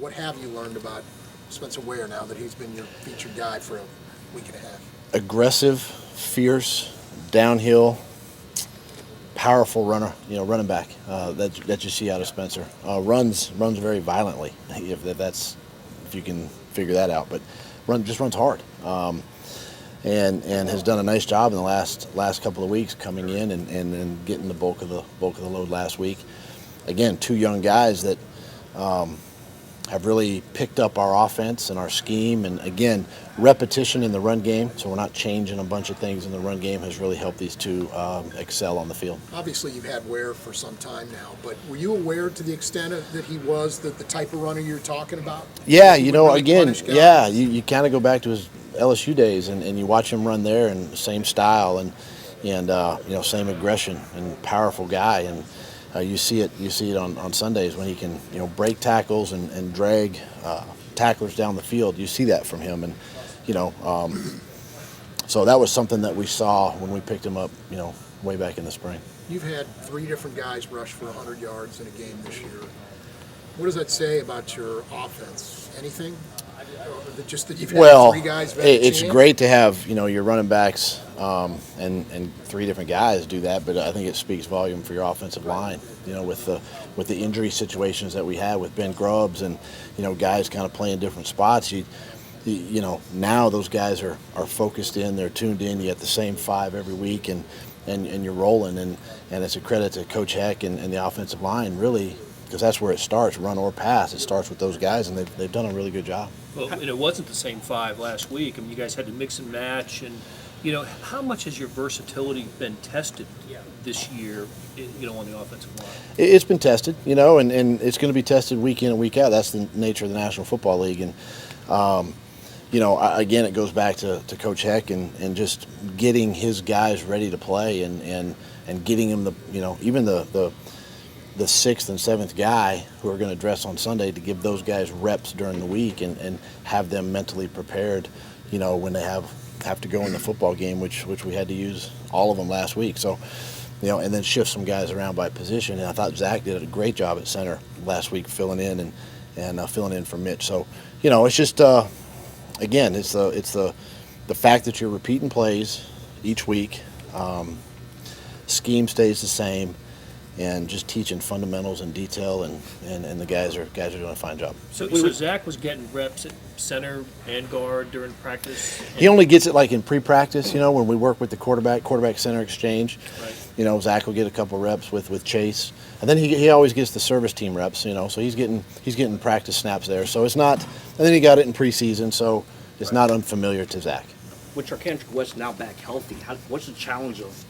What have you learned about Spencer Ware now that he's been your featured guy for a week and a half? Aggressive, fierce, downhill, powerful runner, running back that you see out of Spencer. Runs very violently, if you can figure that out. But runs hard, and has done a nice job in the last couple of weeks coming in and getting the bulk of the load last week. Again, two young guys that have really picked up our offense and our scheme, and again, repetition in the run game, so we're not changing a bunch of things in the run game, has really helped these two excel on the field. Obviously, you've had Ware for some time now, but were you aware to the extent that he was the type of runner you're talking about? Yeah, you kind of go back to his LSU days, and you watch him run there, and the same style, and same aggression, and powerful guy, and you see it on Sundays when he can break tackles and drag tacklers down the field. You see that from him, and so that was something that we saw when we picked him up way back in the spring. You've had 3 different guys rush for 100 yards in a game this year. What does that say about your offense? Anything? Just that you've had 3 guys. It's great to have your running backs and 3 different guys do that, but I think it speaks volume for your offensive line. With the injury situations that we had with Ben Grubbs and guys kind of playing different spots. Now those guys are focused in, they're tuned in. You get the same 5 every week, and you're rolling, and it's a credit to Coach Heck and the offensive line, really, because that's where it starts, run or pass. It starts with those guys, and they've done a really good job. Well, and it wasn't the same 5 last week. I mean, you guys had to mix and match, and how much has your versatility been tested this year, on the offensive line? It's been tested, and it's going to be tested week in and week out. That's the nature of the National Football League, and again, it goes back to Coach Heck and just getting his guys ready to play, and getting them even the 6th and 7th guy who are going to dress on Sunday, to give those guys reps during the week and have them mentally prepared, when they have to go in the football game, which we had to use all of them last week. So, and then shift some guys around by position. And I thought Zach did a great job at center last week, filling in and filling in for Mitch. So, it's just again, it's the fact that you're repeating plays each week. Scheme stays the same, and just teaching fundamentals and detail, and the guys are doing a fine job. So Zach was getting reps at center and guard during practice? He only gets it like in pre-practice, when we work with the quarterback center exchange. Right. Zach will get a couple reps with Chase, and then he always gets the service team reps, so he's getting practice snaps there. So it's not, and then he got it in preseason, so it's not unfamiliar to Zach. With Charcandrick West now back healthy, what's the challenge of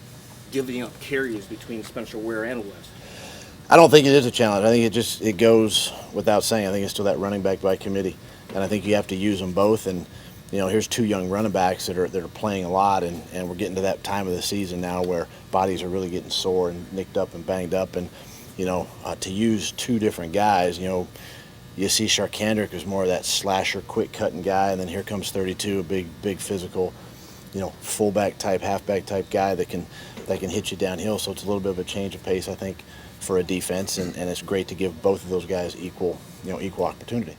giving up carries between Spencer Ware and West? I don't think it is a challenge. I think it goes without saying. I think it's still that running back by committee, and I think you have to use them both. And here's 2 young running backs that are playing a lot, and we're getting to that time of the season now where bodies are really getting sore and nicked up and banged up, and to use 2 different guys. You see Charcandrick is more of that slasher, quick cutting guy, and then here comes 32, a big physical, fullback type, halfback type guy that can hit you downhill. So it's a little bit of a change of pace, I think, for a defense, and it's great to give both of those guys equal opportunity.